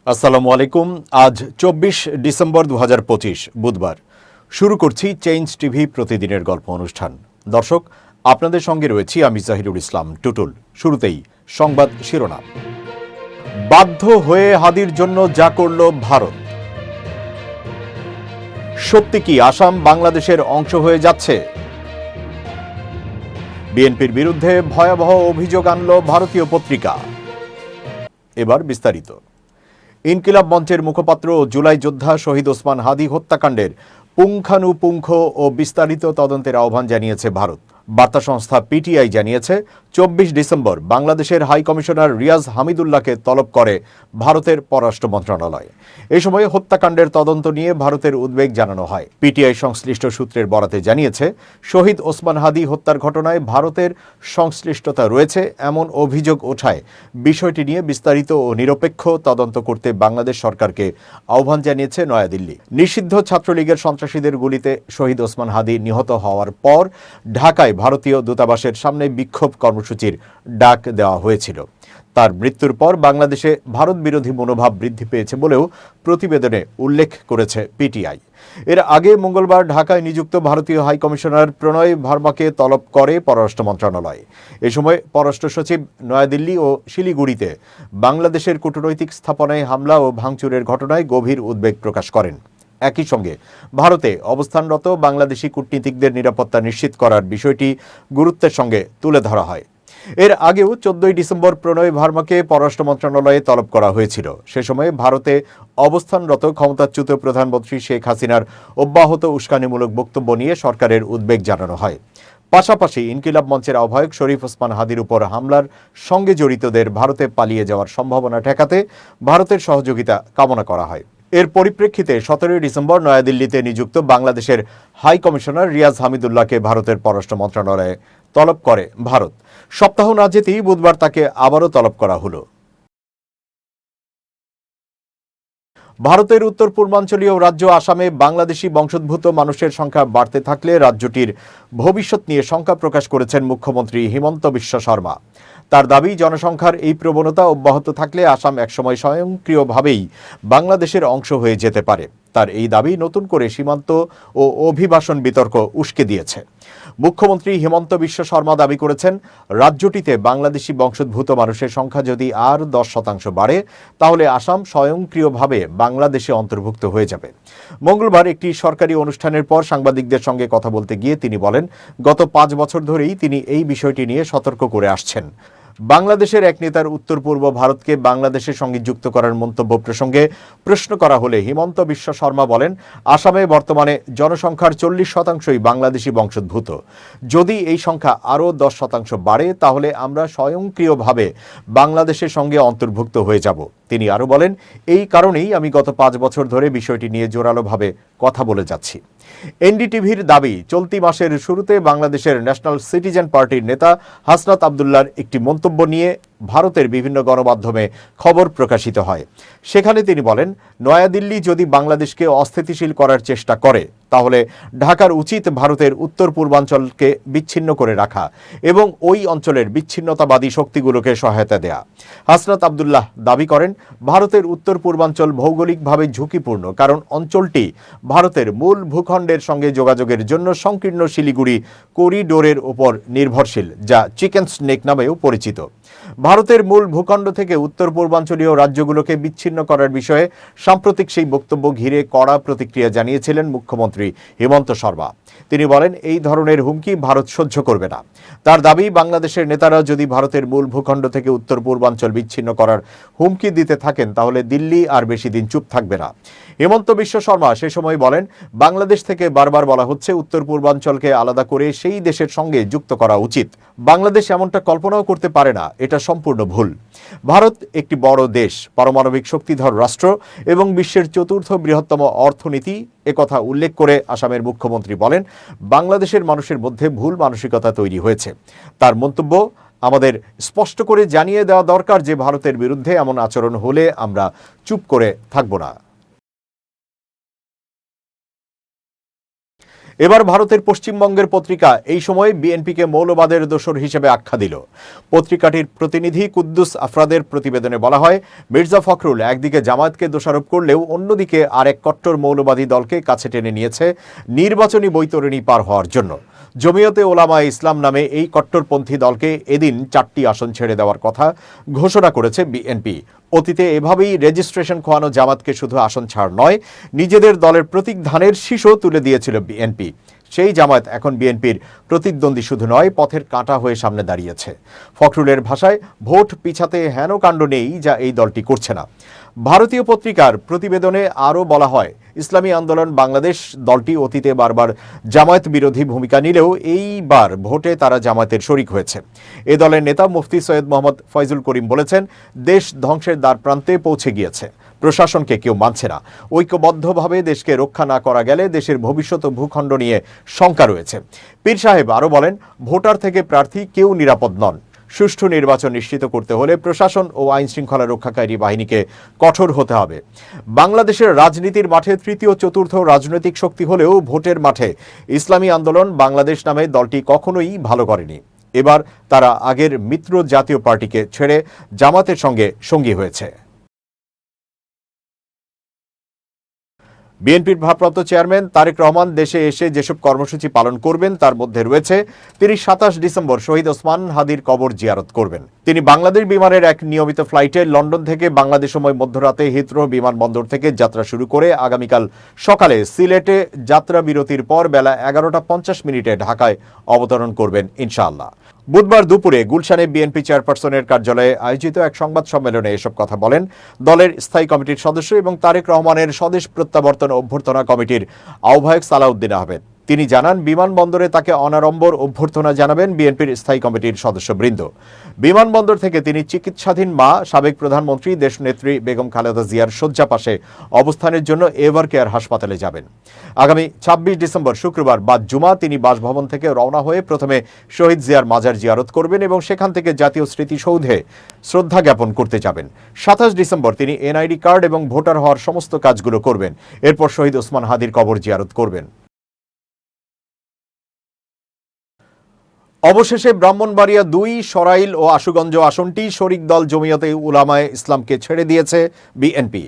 আসসালামু আলাইকুম। আজ ২৪ ডিসেম্বর ২০২৫ বুধবার। শুরু করছি চেঞ্জ টিভি প্রতিদিনের গল্প অনুষ্ঠান। দর্শক, আপনাদের সঙ্গে রয়েছি আমি জাহিরুল ইসলাম টুটুল। শুরুতেই সংবাদ শিরোনাম। বাধ্য হয়ে হাদির জন্য যা করল ভারত। সত্যি কি আসাম বাংলাদেশের অংশ হয়ে যাচ্ছে? বিএনপির বিরুদ্ধে ভয়াবহ অভিযোগ আনল ভারতীয় পত্রিকা। এবার বিস্তারিত। ইনকিলাব মঞ্চের মুখপাত্র ও জুলাই যোদ্ধা শহীদ ওসমান হাদি হত্যাকাণ্ডের পুঙ্খানুপুঙ্খ ও বিস্তারিত তদন্তের আহ্বান জানিয়েছে ভারত। বার্তা সংস্থা পিটিআই জানিয়েছে ২৪ ডিসেম্বর বাংলাদেশের হাই কমিশনার রিয়াজ হামিদুল্লাহকে তলব করে ভারতের পররাষ্ট্র মন্ত্রণালয়। এ সময় হত্যাকাণ্ডের তদন্ত নিয়ে ভারতের উদ্বেগ জানানো হয়। পিটিআই সংশ্লিষ্ট সূত্রের বরাতে জানিয়েছে, শহীদ ওসমান হাদি হত্যার ঘটনায় ভারতের সংশ্লিষ্টতা রয়েছে এমন অভিযোগ ওঠায় বিষয়টি নিয়ে বিস্তারিত ও নিরপেক্ষ তদন্ত করতে বাংলাদেশ সরকারকে আহ্বান জানিয়েছে নয়াদিল্লি। নিষিদ্ধ ছাত্রলীগের সন্ত্রাসীদের গুলিতে শহীদ ওসমান হাদি নিহত হওয়ার পর ঢাকায় ভারতীয় দূতাবাসের সামনে বিক্ষোভ কর্মসূচির ডাক দেওয়া হয়েছিল। তার মৃত্যুর পর বাংলাদেশে ভারত বিরোধী মনোভাব বৃদ্ধি পেয়েছে বলেও প্রতিবেদনে উল্লেখ করেছে পিটিআই। এর আগে মঙ্গলবার ঢাকায় নিযুক্ত ভারতীয় হাই কমিশনার প্রণয় ভার্মাকে তলব করে পররাষ্ট্র মন্ত্রণালয়। এ সময় পররাষ্ট্র সচিব নয়াদিল্লি ও শিলিগুড়িতে বাংলাদেশের কূটনৈতিক স্থাপনায় হামলা ও ভাঙচুরের ঘটনায় গভীর উদ্বেগ প্রকাশ করেন। একই সঙ্গে ভারতে অবস্থানরত বাংলাদেশি কূটনীতিকদের নিরাপত্তা নিশ্চিত করার বিষয়টি গুরুত্বের সঙ্গে তুলে ধরা হয়। এর আগেও ১৪ ডিসেম্বর প্রণয় ভার্মাকে পররাষ্ট্র মন্ত্রণালয়ে তলব করা হয়েছিল। সে সময় ভারতে অবস্থানরত ক্ষমতাচ্যুত প্রধানমন্ত্রী শেখ হাসিনার অব্যাহত উস্কানিমূলক বক্তব্য নিয়ে সরকারের উদ্বেগ জানানো হয়। পাশাপাশি ইনকিলাব মঞ্চের আহ্বায়ক শরীফ ওসমান হাদির উপর হামলার সঙ্গে জড়িতদের ভারতে পালিয়ে যাওয়ার সম্ভাবনা ঠেকাতে ভারতের সহযোগিতা কামনা করা হয়। এর পরিপ্রেক্ষিতে ১৭ ডিসেম্বর নয়াদিল্লিতে নিযুক্ত বাংলাদেশের হাই কমিশনার রিয়াজ হামিদুল্লাহকে ভারতের পররাষ্ট্র মন্ত্রণালয়ে তলব করে ভারত। সপ্তাহ না যেতেই বুধবার তাকে আবারও তলব করা হলো। ভারতের উত্তর পূর্বাঞ্চলীয় রাজ্য আসামে বাংলাদেশি বংশোদ্ভূত মানুষের সংখ্যা বাড়তে থাকলে রাজ্যটির ভবিষ্যৎ নিয়ে শঙ্কা প্রকাশ করেছেন মুখ্যমন্ত্রী হিমন্ত বিশ্ব শর্মা। তার দাবি, জনসংখ্যার এই প্রবণতা অব্যাহত থাকলে আসাম একসময় স্বয়ংক্রিয়ভাবেই বাংলাদেশের অংশ হয়ে যেতে পারে। তার এই দাবি নতুন করে সীমান্ত ও অভিবাসন বিতর্ক উস্কে দিয়েছে। মুখ্যমন্ত্রী হিমন্ত বিশ্ব শর্মা দাবি করেছেন, রাজ্যটিতে বাংলাদেশি বংশোদ্ভূত মানুষের সংখ্যা যদি আর ১০% বাড়ে তাহলে আসাম স্বয়ংক্রিয়ভাবে বাংলাদেশে অন্তর্ভুক্ত হয়ে যাবে। মঙ্গলবার একটি সরকারি অনুষ্ঠানের পর সাংবাদিকদের সঙ্গে কথা বলতে গিয়ে তিনি বলেন, গত ৫ বছর ধরেই তিনি এই বিষয়টি নিয়ে সতর্ক করে আসছেন। বাংলাদেশের এক নেতার উত্তর পূর্ব ভারতকে বাংলাদেশের সঙ্গে যুক্ত করার মন্তব্য প্রসঙ্গে প্রশ্ন করা হলে হিমন্ত বিশ্ব শর্মা বলেন, আসামে বর্তমানে জনসংখ্যার ৪০%ই বাংলাদেশি বংশোদ্ভূত। যদি এই সংখ্যা আরও ১০% বাড়ে তাহলে আমরা স্বয়ংক্রিয়ভাবে বাংলাদেশের সঙ্গে অন্তর্ভুক্ত হয়ে যাব। তিনি আরও বলেন, এই কারণেই আমি গত ৫ বছর ধরে বিষয়টি নিয়ে জোরালোভাবে কথা বলে যাচ্ছি। এনডিটিভির দাবি, চলতি মাসের শুরুতে বাংলাদেশের ন্যাশনাল সিটিজেন পার্টির নেতা হাসনাত আবদুল্লাহর একটি মন্তব্য নিয়ে ভারতের বিভিন্ন গণমাধ্যমে খবর প্রকাশিত হয়। সেখানে তিনি বলেন, নয়াদিল্লি যদি বাংলাদেশকে অস্থিতিশীল করার চেষ্টা করে তাহলে ঢাকার উচিত ভারতের উত্তর পূর্বাঞ্চলকে বিচ্ছিন্ন করে রাখা এবং ওই অঞ্চলের বিচ্ছিন্নতাবাদী শক্তিগুলোকে সহায়তা দেয়া। হাসনাত আবদুল্লাহ দাবি করেন, ভারতের উত্তর পূর্বাঞ্চল ভৌগোলিকভাবে ঝুঁকিপূর্ণ, কারণ অঞ্চলটি ভারতের মূল ভূখণ্ডের সঙ্গে যোগাযোগের জন্য সংকীর্ণ শিলিগুড়ি করিডোরের উপর নির্ভরশীল, যা চিকেন স্নেক নামেও পরিচিত। ভারতের মূল ভূখণ্ড থেকে উত্তর পূর্বাঞ্চলীয় রাজ্যগুলোকে বিচ্ছিন্ন করার বিষয়ে সাম্প্রতিক সেই বক্তব্য ঘিরে কড়া প্রতিক্রিয়া জানিয়েছিলেন মুখ্যমন্ত্রী হিমন্ত শর্মা। তিনি বলেন, এই ধরনের হুমকি ভারত সহ্য করবে না। তার দাবি, বাংলাদেশের নেতারা যদি ভারতের মূল ভূখণ্ড থেকে উত্তর পূর্বাঞ্চল বিচ্ছিন্ন করার হুমকি দিতে থাকেন তাহলে দিল্লি আর বেশি দিন চুপ থাকবে না। হিমন্ত বিশ্ব শর্মা সে সময় বলেন, বাংলাদেশ থেকে বারবার বলা হচ্ছে উত্তর পূর্বাঞ্চলকে আলাদা করে সেই দেশের সঙ্গে যুক্ত করা উচিত। বাংলাদেশ এমনটা কল্পনাও করতে পারে না, এটা সম্পূর্ণ ভুল। ভারত একটি বড় দেশ, পারমাণবিক শক্তিধর রাষ্ট্র এবং বিশ্বের ৪র্থ বৃহত্তম অর্থনীতি। একথা উল্লেখ করে আসামের মুখ্যমন্ত্রী বলেন, বাংলাদেশের মানুষের মধ্যে ভুল মানসিকতা তৈরি হয়েছে। তার মন্তব্য, আমাদের স্পষ্ট করে জানিয়ে দেওয়া দরকার যে ভারতের বিরুদ্ধে এমন আচরণ হলে আমরা চুপ করে থাকব না। এবার ভারতের পশ্চিমবঙ্গের পত্রিকা এই সময় বিএনপিকে মৌলবাদের দোসর হিসেবে আখ্যা দিল। পত্রিকাটির প্রতিনিধি কুদ্দুস আফরাদের প্রতিবেদনে বলা হয়, মির্জা ফখরুল একদিকে জামায়াতকে দোষারোপ করলেও অন্যদিকে আরেক কট্টর মৌলবাদী দলকে কাছে টেনে নিয়েছে নির্বাচনী বৈতরণী পার হওয়ার জন্য। জমিয়তে ওলামায়ে ইসলাম নামে এই কট্টরপন্থী দলকে এদিন 4টি আসন ছেড়ে দেওয়ার কথা ঘোষণা করেছে বিএনপি। অতীতে এভাবেই রেজিস্ট্রেশন খোয়ানো জামাতকে শুধু আসন ছাড় নয়, নিজেদের দলের প্রতীক ধানের শীষও তুলে দিয়েছিল বিএনপি। সেই জামায়াত এখন বিএনপির প্রতিদ্বন্দ্বী শুধু নয়, পথের কাঁটা হয়ে সামনে দাঁড়িয়েছে। ফখরুলের ভাষায়, ভোট পিছাতে হেন কাণ্ড নেই যা এই দলটি করছে না। ভারতীয় পত্রিকার প্রতিবেদনে আরও বলা হয়, ইসলামী আন্দোলন বাংলাদেশ দলটি অতীতে বারবার জামায়াত বিরোধী ভূমিকা নিলেও এইবার ভোটে তারা জামায়াতের শরিক হয়েছে। এ দলের নেতা মুফতি সৈয়দ মোহাম্মদ ফয়জুল করিম বলেছেন, দেশ ধ্বংসের দ্বারপ্রান্তে পৌঁছে গিয়েছে, প্রশাসনকে কেউ মানছে না। ঐক্যবদ্ধভাবে দেশকে রক্ষা না করা গেলে দেশের ভবিষ্যৎ ভূখণ্ড নিয়ে শঙ্কা রয়েছে। পীর সাহেব আরও বলেন, ভোটার থেকে প্রার্থী কেউ নিরাপদ নন। সুষ্ঠু নির্বাচন নিশ্চিত করতে হলে প্রশাসন ও আইন শৃঙ্খলা রক্ষাকারী বাহিনীকে কঠোর হতে হবে। বাংলাদেশের রাজনীতির মাঠে তৃতীয় চতুর্থ রাজনৈতিক শক্তি হলেও ভোটের মাঠে ইসলামী আন্দোলন বাংলাদেশ নামে দলটি কখনোই ভালো করেনি। এবার তারা আগের মিত্র জাতীয় পার্টিকে ছেড়ে জামাতের সঙ্গে সঙ্গী হয়েছে। বিএনপির ভারপ্রাপ্ত চেয়ারম্যান তারেক রহমান দেশে এসে যেসব কর্মসূচি পালন করবেন তার মধ্যে রয়েছে তিনি 27 ডিসেম্বর শহীদ ওসমান হাদির কবর জিয়ারত করবেন। তিনি বাংলাদেশ বিমানের এক নিয়মিত ফ্লাইটে লন্ডন থেকে বাংলাদেশ সময় মধ্যরাতে হিথ্রো বিমানবন্দর থেকে যাত্রা শুরু করে আগামীকাল সকালে সিলেটে যাত্রা বিরতির পর বেলা 11:50 ঢাকায় অবতরণ করবেন ইনশাআল্লাহ। বুধবার দুপুরে গুলশানে বিএনপি চেয়ারপারসনের কার্যালয়ে আয়োজিত এক সংবাদ সম্মেলনে এসব কথা বলেন দলের স্থায়ী কমিটির সদস্য এবং তারেক রহমানের স্বদেশ প্রত্যাবর্তন অভ্যর্থনা কমিটির আহ্বায়ক সালাউদ্দিন আহমেদ। তিনি জানান, বিমানবন্দরে তাকে অনাড়ম্বর অভ্যর্থনা জানাবেন বিএনপির স্থায়ী কমিটির সদস্যবৃন্দ। বিমানবন্দর থেকে তিনি চিকিৎসাধীন মা সাবেক প্রধানমন্ত্রী দেশনেত্রী বেগম খালেদা জিয়ার শয্যা পাশে অবস্থানের জন্য এভার কেয়ার হাসপাতালে যাবেন। আগামী 26 ডিসেম্বর শুক্রবার বাদ জুমা তিনি বাসভবন থেকে রওনা হয়ে প্রথমে শহীদ জিয়ার মাজার জিয়ারত করবেন এবং সেখান থেকে জাতীয় স্মৃতিসৌধে শ্রদ্ধা জ্ঞাপন করতে যাবেন। 27 ডিসেম্বর তিনি এনআইডি কার্ড এবং ভোটার হওয়ার সমস্ত কাজগুলো করবেন। এরপর শহীদ ওসমান হাদির কবর জিয়ারত করবেন। অবশেষে ব্রাহ্মণবাড়িয়া 2, সরাইল ও আশুগঞ্জ আসনটি শরিক দল জমিয়তে উলামায়ে ইসলামকে ছেড়ে দিয়েছে বিএনপি।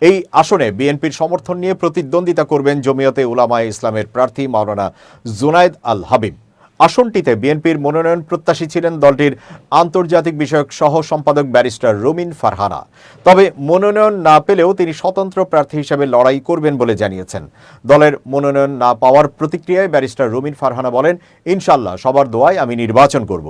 এই আসনে বিএনপির সমর্থন নিয়ে প্রতিদ্বন্দ্বিতা করবেন জমিয়তে উলামায়ে ইসলামের প্রার্থী মাওলানা জুনায়েদ আল হাবিব। আসনটিতে বিএনপির মনোনয়ন প্রত্যাশী ছিলেন দলটির আন্তর্জাতিক বিষয়ক সহ সম্পাদক ব্যারিস্টার রুমিন ফারহানা। তবে মনোনয়ন না পেলেও তিনি স্বতন্ত্র প্রার্থী হিসেবে লড়াই করবেন বলে জানিয়েছেন। দলের মনোনয়ন না পাওয়ার প্রতিক্রিয়ায় ব্যারিস্টার রুমিন ফারহানা বলেন, ইনশাল্লাহ সবার দোয়ায় আমি নির্বাচন করব।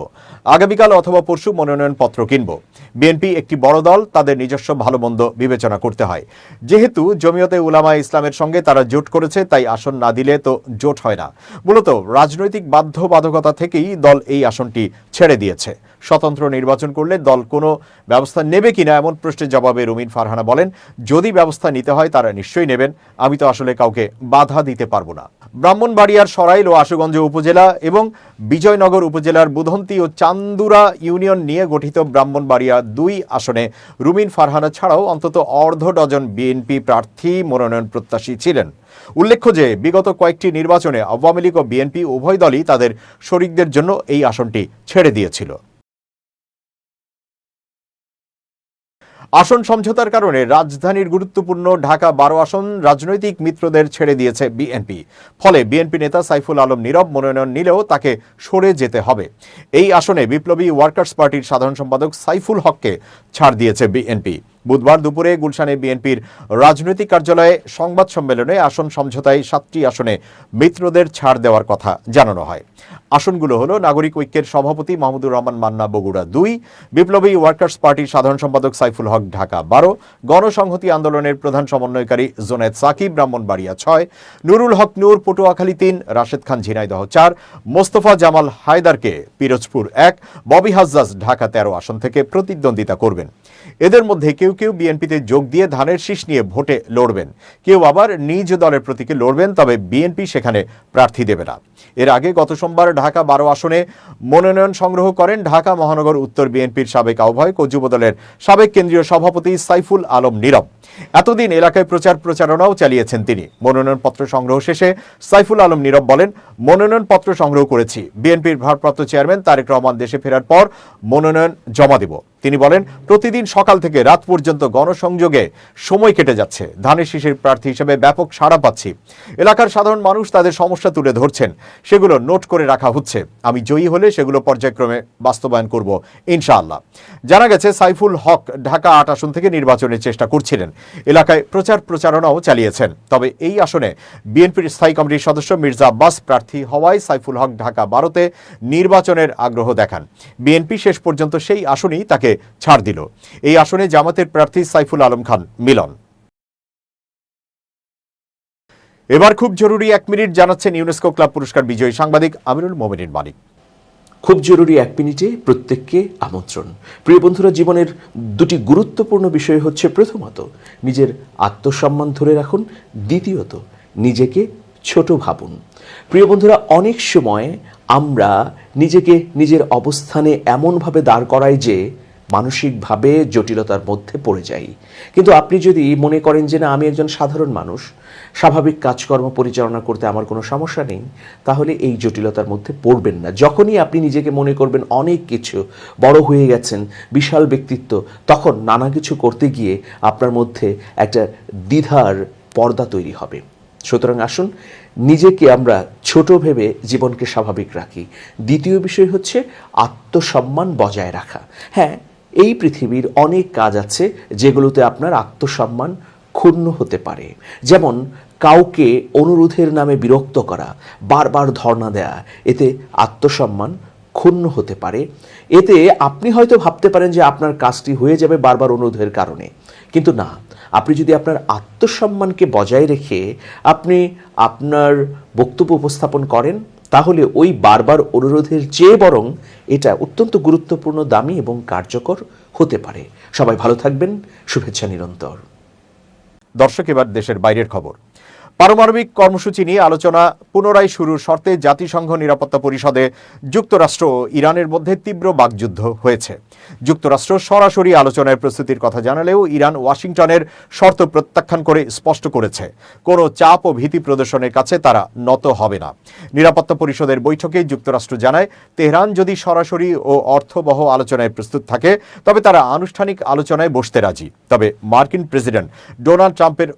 আগামীকাল অথবা পরশু মনোনয়নপত্র কিনব। বিএনপি একটি বড় দল, তাদের নিজস্ব ভালো মন্দ বিবেচনা করতে হয়। যেহেতু জমিয়তে উলামায়ে ইসলামের সঙ্গে তারা জোট করেছে, তাই আসন না দিলে তো জোট হয় না। মূলত রাজনৈতিক বাধ্যবাধকতা থেকেই দল এই আসনটি ছেড়ে দিয়েছে। স্বতন্ত্র নির্বাচন করলে দল কোনো ব্যবস্থা নেবে কিনা এমন প্রশ্নের জবাবে রুমিন ফারহানা বলেন, যদি ব্যবস্থা নিতে হয় তারা নিশ্চয়ই নেবেন, আমি তো আসলে কাউকে বাধা দিতে পারবো না। ব্রাহ্মণবাড়িয়ার সরাইল ও আশুগঞ্জ উপজেলা এবং বিজয়নগর উপজেলার বুধন্তি ও চান্দুরা ইউনিয়ন নিয়ে গঠিত ব্রাহ্মণবাড়িয়া 2 আসনে রুমিন ফারহানা ছাড়াও অন্তত অর্ধ ডজন বিএনপি প্রার্থী মনোনয়ন প্রত্যাশী ছিলেন। উল্লেখ্য যে বিগত কয়েকটি নির্বাচনে আওয়ামী লীগ ও বিএনপি উভয় দলই তাদের শরিকদের জন্য এই আসনটি ছেড়ে দিয়েছিল। আসন সমঝোতার কারণে রাজধানীর গুরুত্বপূর্ণ ঢাকা 12 আসন রাজনৈতিক মিত্রদের ছেড়ে দিয়েছে বিএনপি। ফলে বিএনপি নেতা সাইফুল আলম নীরব মনোনয়ন নিলেও তাকে সরে যেতে হবে। এই আসনে বিপ্লবী ওয়ার্কার্স পার্টির সাধারণ সম্পাদক সাইফুল হককে ছাড় দিয়েছে বিএনপি। বুধবার দুপুরে গুলশানে বিএনপির রাজনৈতিক কার্যালয়ে সংবাদ সম্মেলনে আসন সমঝোতায় 7টি আসনে মিত্রদের ছাড় দেওয়ার কথা জানানো হয়। আসনগুলো হলো নাগরিক ঐক্যের সভাপতি মাহমুদুর রহমান মান্না বগুড়া 2, বিপ্লবী ওয়ার্কার্স পার্টির সাধারণ সম্পাদক সাইফুল হক ঢাকা 12, গণসংহতি আন্দোলনের প্রধান সমন্বয়কারী জোনায়েদ সাকিব ব্রাহ্মণবাড়িয়া 6, নুরুল হক নূর পটুয়াখালী 3, রাশেদ খান ঝিনাইদহ 4, মোস্তফা জামাল হায়দারকে পিরোজপুর 1, ববি হাজ্জাজ ঢাকা 13 আসন থেকে প্রতিদ্বন্দ্বিতা করবেন। এদের মধ্যে কেউ কেউ বিএনপিতে যোগ দিয়ে ধানের শীষ নিয়ে ভোটে লড়বেন, কেউ আবার নিজ দলের প্রতীকে লড়বেন, তবে বিএনপি সেখানে প্রার্থী দেবে না। এর আগে গত সোমবার ঢাকা 12 আসনে মনোনয়ন সংগ্রহ করেন ঢাকা মহানগর উত্তর বিএনপির সাবেক আহ্বায়ক ও যুবদলের সাবেক কেন্দ্রীয় সভাপতি সাইফুল আলম নীরব। এতদিন এলাকায় প্রচারণাও চালিয়েছেন তিনি। মনোনয়নপত্র সংগ্রহ শেষে সাইফুল আলম নীরব বলেন, মনোনয়নপত্র সংগ্রহ করেছি। বিএনপির ভারপ্রাপ্ত চেয়ারম্যান তারেক রহমান দেশে ফেরার পর মনোনয়ন জমা দেব। তিনি বলেন, প্রতিদিন সকাল থেকে রাত পর্যন্ত গণসংযোগে সময় কেটে যাচ্ছে। ধানের শীষের প্রার্থী হিসেবে ব্যাপক সাড়া পাচ্ছি। এলাকার সাধারণ মানুষ তাদের সমস্যা তুলে ধরছেন, সেগুলো নোট করে রাখা হচ্ছে। আমি জয়ী হলে সেগুলো পর্যায়ক্রমে বাস্তবায়ন করব ইনশাআল্লাহ। জানা গেছে সাইফুল হক ঢাকা ৮ আসন থেকে নির্বাচনের চেষ্টা করছিলেন। এলাকায় প্রচারণাও চালিয়েছেন। তবে এই আসনে বিএনপির স্থায়ী কমিটির সদস্য মির্জা আব্বাস প্রার্থী হওয়ায় সাইফুল হক ঢাকা 12-তে নির্বাচনের আগ্রহ দেখান। বিএনপি শেষ পর্যন্ত সেই আসনেই তাকে ছাড় দিল। এই আসনে জামাতের প্রার্থী সাইফুল আলম খান মিলন। এবার খুব জরুরি 1 মিনিট জানাচ্ছেন ইউনেস্কো ক্লাব পুরস্কার বিজয়ী সাংবাদিক আমিরুল মোমিনিন মানিক। খুব জরুরি 1 মিনিটে প্রত্যেককে আমন্ত্রণ। প্রিয় বন্ধুরা, জীবনের দুটি গুরুত্বপূর্ণ বিষয় হচ্ছে, প্রথমত নিজের আত্মসম্মান ধরে রাখুন, দ্বিতীয়ত নিজেকে ছোট ভাবুন। প্রিয় বন্ধুরা, অনেক সময় আমরা নিজেকে নিজের অবস্থানে এমনভাবে দাঁড় করাই যে মানসিকভাবে জটিলতার মধ্যে পড়ে যাই। কিন্তু আপনি যদি মনে করেন যে না, আমি একজন সাধারণ মানুষ, স্বাভাবিক কাজকর্ম পরিচালনা করতে আমার কোনো সমস্যা নেই, তাহলে এই জটিলতার মধ্যে পড়বেন না। যখনই আপনি নিজেকে মনে করবেন অনেক কিছু, বড় হয়ে গেছেন, বিশাল ব্যক্তিত্ব, তখন নানা কিছু করতে গিয়ে আপনার মধ্যে একটা দ্বিধার পর্দা তৈরি হবে। সুতরাং আসুন নিজেকে আমরা ছোট ভেবে জীবনকে স্বাভাবিক রাখি। দ্বিতীয় বিষয় হচ্ছে আত্মসম্মান বজায় রাখা। হ্যাঁ, এই পৃথিবীর অনেক কাজ আছে যেগুলোতে আপনার আত্মসম্মান ক্ষুণ্ণ হতে পারে। যেমন কাউকে অনুরোধের নামে বিরক্ত করা, বারবার ধর্ণা দেয়া, এতে আত্মসম্মান ক্ষুণ্ণ হতে পারে। এতে আপনি হয়তো ভাবতে পারেন যে আপনার কাজটি হয়ে যাবে বারবার অনুরোধের কারণে, কিন্তু না। আপনি যদি আপনার আত্মসম্মানকে বজায় রেখে আপনি আপনার বক্তব্য উপস্থাপন করেন, তাহলে ওই বারবার অনুরোধের চেয়ে বরং এটা অত্যন্ত গুরুত্বপূর্ণ, দামি এবং কার্যকর হতে পারে। সবাই ভালো থাকবেন, শুভেচ্ছা নিরন্তর। দর্শক, এবার দেশের বাইরের খবর। পারমাণবিক কর্মসূচি নিয়ে আলোচনা পুনরায় শুরুর শর্তে জাতিসংঘ নিরাপত্তা পরিষদে যুক্তরাষ্ট্র ও ইরানের মধ্যে তীব্র বাকযুদ্ধ হয়েছে। যুক্তরাষ্ট্র সরাসরি আলোচনায় প্রস্তুতির কথা জানালেও ইরান ওয়াশিংটনের শর্ত প্রত্যাখ্যান করে স্পষ্ট করেছে, কোনো চাপ ও ভীতি প্রদর্শনের কাছে তারা নত হবে না। নিরাপত্তা পরিষদের বৈঠকে যুক্তরাষ্ট্র জানায়, তেহরান যদি সরাসরি ও অর্থবহ আলোচনায় প্রস্তুত থাকে তবে তারা আনুষ্ঠানিক আলোচনায় বসতে রাজি। তবে মার্কিন প্রেসিডেন্ট ডোনাল্ড ট্রাম্পের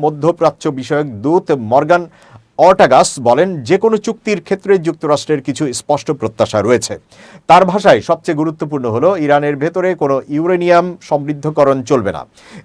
মধ্যপ্রাচ্য বিষয়ক দূত মর্গান অর্টাগাস বলেন, যে কোনো চুক্তির ক্ষেত্রে যুক্তরাষ্ট্রের কিছু স্পষ্ট প্রত্যাশা রয়েছে। তার ভাষায় সবচেয়ে গুরুত্বপূর্ণ হলো, ইরানের ভেতরে কোনো ইউরেনিয়াম সমৃদ্ধকরণ চলবে না।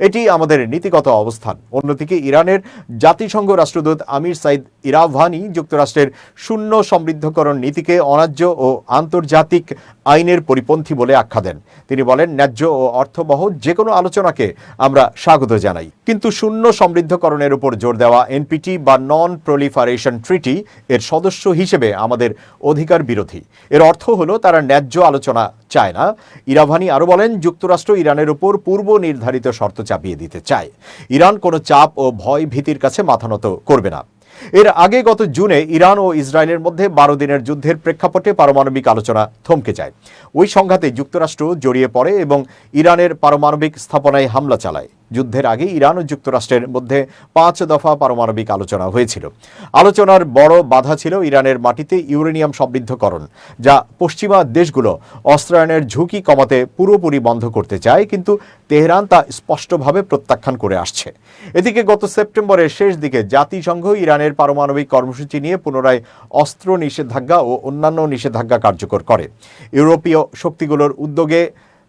এটি আমাদের নীতিগত অবস্থান। অন্যদিকে ইরানের জাতিসংঘ রাষ্ট্রদূত আমির সাইদ ইরাভানি যুক্তরাষ্ট্রের শূন্য সমৃদ্ধকরণ নীতিকে অন্যায্য ও আন্তর্জাতিক আইনের পরিপন্থী বলে আখ্যা দেন। তিনি বলেন, ন্যায্য ও অর্থবহ যে কোনো আলোচনাকে আমরা স্বাগত জানাই, কিন্তু শূন্য সমৃদ্ধকরণের উপর জোর দেওয়া এনপিটি বা নন প্রলিফারেশন ট্রিটি এর সদস্য হিসেবে আমাদের অধিকার বিরোধী। এর অর্থ হলো তারা ন্যায্য আলোচনা চায় না। ইরাভানি আরও বলেন, যুক্তরাষ্ট্র ইরানের উপর পূর্ব নির্ধারিত শর্ত চাপিয়ে দিতে চায়। ইরান কোনো চাপ ও ভয় ভীতির কাছে মাথা নত করবে না। এর আগে গত জুনে ইরান ও ইসরায়েলের মধ্যে 12 দিনের যুদ্ধের প্রেক্ষাপটে পারমাণবিক আলোচনা থমকে যায়। ওই সংঘাতে যুক্তরাষ্ট্র জড়িয়ে পড়ে এবং ইরানের পারমাণবিক স্থাপনায় হামলা চালায়। যুদ্ধের আগে ইরান ও যুক্তরাষ্ট্রের মধ্যে 5 দফা পারমাণবিক আলোচনা হয়েছিল। আলোচনার বড় বাধা ছিল ইরানের মাটিতে ইউরেনিয়াম সমৃদ্ধকরণ, যা পশ্চিমা দেশগুলো অস্ত্রায়নের ঝুঁকি কমাতে পুরোপুরি বন্ধ করতে চায়, কিন্তু তেহরান তা স্পষ্টভাবে প্রত্যাখ্যান করে আসছে। এদিকে গত সেপ্টেম্বরের শেষ দিকে জাতিসংঘ ইরানের পারমাণবিক কর্মসূচি নিয়ে পুনরায় অস্ত্র নিষেধাজ্ঞা ও অন্যান্য নিষেধাজ্ঞা কার্যকর করে। ইউরোপীয় শক্তিগুলোর উদ্যোগে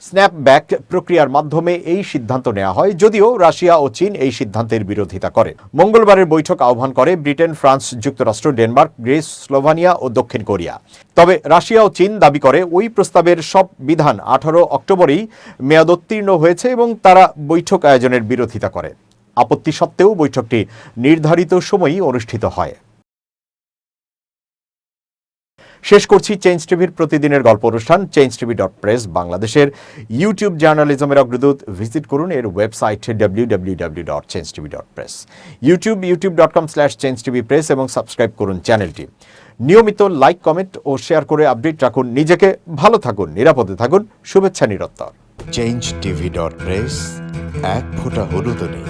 স্ন্যাপব্যাক প্রক্রিয়ার মাধ্যমে এই সিদ্ধান্ত নেওয়া হয়, যদিও রাশিয়া ও চীন এই সিদ্ধান্তের বিরোধিতা করে। মঙ্গলবারের বৈঠক আহ্বান করে ব্রিটেন, ফ্রান্স, যুক্তরাষ্ট্র, ডেনমার্ক, গ্রিস, স্লোভানিয়া ও দক্ষিণ কোরিয়া। তবে রাশিয়া ও চীন দাবি করে ওই প্রস্তাবের সব বিধান 18 অক্টোবরেই মেয়াদোত্তীর্ণ হয়েছে এবং তারা বৈঠক আয়োজনের বিরোধিতা করে। আপত্তি সত্ত্বেও বৈঠকটি নির্ধারিত সময়েই অনুষ্ঠিত হয়। শেষ করছি চেঞ্জ টিভির প্রতিদিনের গল্প অনুষ্ঠান changetv.press। বাংলাদেশের ইউটিউব জার্নালিজমের অগ্রদূত। ভিজিট করুন এর ওয়েবসাইট www.changetv.press, youtube.com/changetvpress এবং সাবস্ক্রাইব করুন চ্যানেলটি। নিয়মিত লাইক, কমেন্ট ও শেয়ার করে আপডেট রাখুন। নিজেকে ভালো থাকুন, নিরাপদে থাকুন। শুভেচ্ছা নিরন্তর। changetv.press, এক ফোঁটা হলুদও নেই।